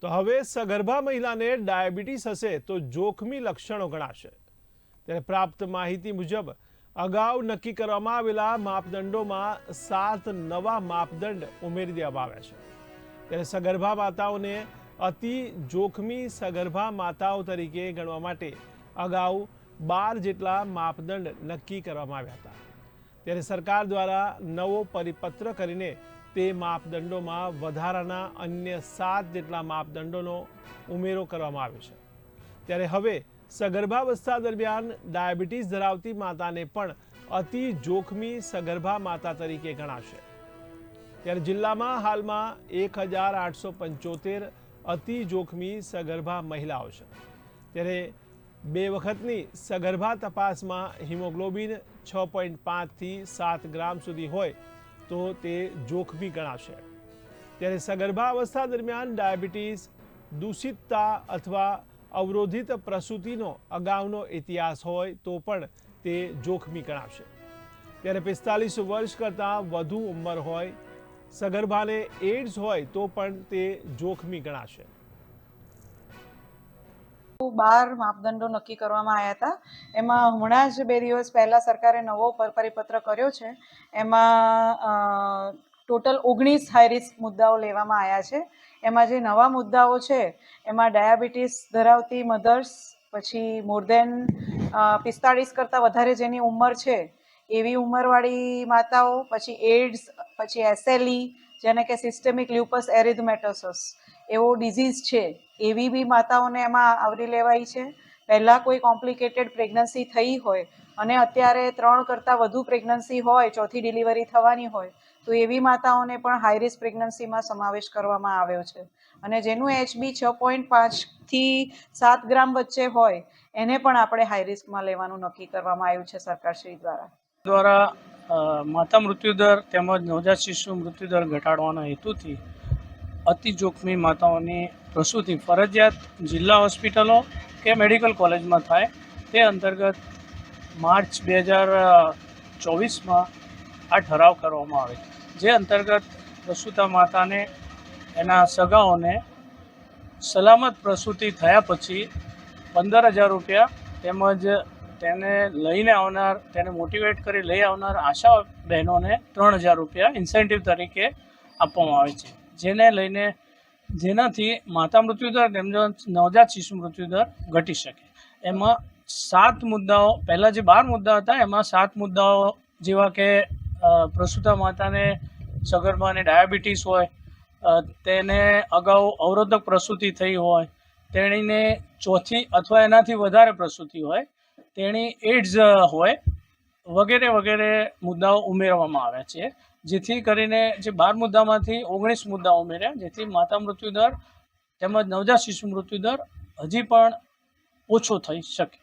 તો હવે સગર્ભા મહિલાને ડાયાબિટીસ હશે તો જોખમી લક્ષણો ગણાશે। ત્યારે પ્રાપ્ત માહિતી મુજબ અગાઉ નક્કી કરવામાં આવેલા માપદંડોમાં 7 નવા માપદંડ ઉમેરી દેવામાં આવ્યા છે। ત્યારે સગર્ભા માતાઓને અતિ જોખમી સગર્ભા માતાઓ તરીકે ગણવા માટે અગાઉ 12 જેટલા માપદંડ નક્કી કરવામાં આવ્યા હતા। ત્યારે સરકાર દ્વારા નવો પરિપત્ર કરીને તે માપદંડોમાં વધારાના અન્ય 7 જેટલા માપદંડોનો ઉમેરો કરવામાં આવ્યો છે। ત્યારે હવે સગર્ભાવસ્થા દરમિયાન ડાયાબિટીસ ધરાવતી માતાને પણ અતિ જોખમી સગર્ભા માતા તરીકે ગણાશે। ત્યારે જિલ્લામાં હાલમાં 1875 અતિ જોખમી સગર્ભા મહિલાઓ છે। ત્યારે 2 વખતની સગર્ભા તપાસમાં હિમોગ્લોબિન 6.5 થી 7 ગ્રામ સુધી હોય તો તે જોખમી ગણાશે। ત્યારે સગર્ભા અવસ્થા દરમિયાન ડાયાબિટીસ, દૂષિતતા અથવા અવરોધિત પ્રસૂતિનો અગાઉનો ઇતિહાસ હોય તો પણ તે જોખમી ગણાશે। ત્યારે 45 વર્ષ કરતાં વધુ ઉંમર હોય, સગર્ભાને એડ્સ હોય તો પણ તે જોખમી ગણાશે। 12 માપદંડો નક્કી કરવામાં આવ્યા હતા। એમાં હમણાં જ 2 દિવસ પહેલા સરકારે નવો પરિપત્ર કર્યો છે। એમાં ટોટલ 19 હાઈ રિસ્ક મુદ્દાઓ લેવામાં આવ્યા છે। એમાં જે નવા મુદ્દાઓ છે એમાં ડાયાબિટીસ ધરાવતી મધર્સ, પછી મોર દેન 45 કરતાં વધારે જેની ઉંમર છે એવી ઉંમરવાળી માતાઓ, પછી એડ્સ, પછી એસએલઈ જેને કે સિસ્ટેમિક લ્યુપસ એરિથમેટોસસ એવો ડિઝીઝ છે એવી બી માતાઓને એમાં આવરી લેવાઈ છે। પહેલાં કોઈ કોમ્પ્લિકેટેડ પ્રેગ્નન્સી થઈ હોય અને અત્યારે 3 કરતાં વધુ પ્રેગ્નન્સી હોય, ચોથી ડિલિવરી થવાની હોય તો એવી માતાઓને પણ હાઈ રિસ્ક પ્રેગ્નન્સીમાં સમાવેશ કરવામાં આવ્યો છે। અને જેનું HB 6.5 થી 7 ગ્રામ વચ્ચે હોય એને પણ આપણે હાઈ રિસ્કમાં લેવાનું નક્કી કરવામાં આવ્યું છે સરકારશ્રી દ્વારા। માતા મૃત્યુદર તેમજ નવજાત શિશુ મૃત્યુદર ઘટાડવાના હેતુથી અતિ જોખમી માતાઓની પ્રસૂતિ ફરજિયાત જિલ્લા હોસ્પિટલો કે મેડિકલ કોલેજમાં થાય તે અંતર્ગત માર્ચ 2024માં આ ઠરાવ કરવામાં આવે, જે અંતર્ગત પ્રસૂતા માતાને એના સગાઓને સલામત પ્રસૂતિ થયા પછી 15,000 રૂપિયા તેમજ તેને લઈને આવનાર, તેને મોટિવેટ કરી લઈ આવનાર આશા બહેનોને 3,000 રૂપિયા ઇન્સેન્ટિવ તરીકે આપવામાં આવે છે, જેનાથી માતા મૃત્યુદર તેમજ નવજાત શિશુ મૃત્યુદર ઘટી શકે। એમાં 7 મુદ્દાઓ, પહેલાં જે 12 મુદ્દા હતા એમાં 7 મુદ્દાઓ જેવા કે પ્રસૂતા માતાને સગર્ભાને ડાયાબિટીસ હોય, તેને અગાઉ અવરોધક પ્રસૂતિ થઈ હોય, તેણીને ચોથી અથવા એનાથી વધારે પ્રસૂતિ હોય, તેણી એડ્સ હોય વગેરે વગેરે મુદ્દાઓ ઉમેરવામાં આવ્યા છે, જેથી કરીને જે 12 મુદ્દામાંથી 19 મુદ્દાઓ ઉમેર્યા, જેથી માતા મૃત્યુદર તેમજ નવજાત શિશુ મૃત્યુદર હજી પણ ઓછો થઈ શકે।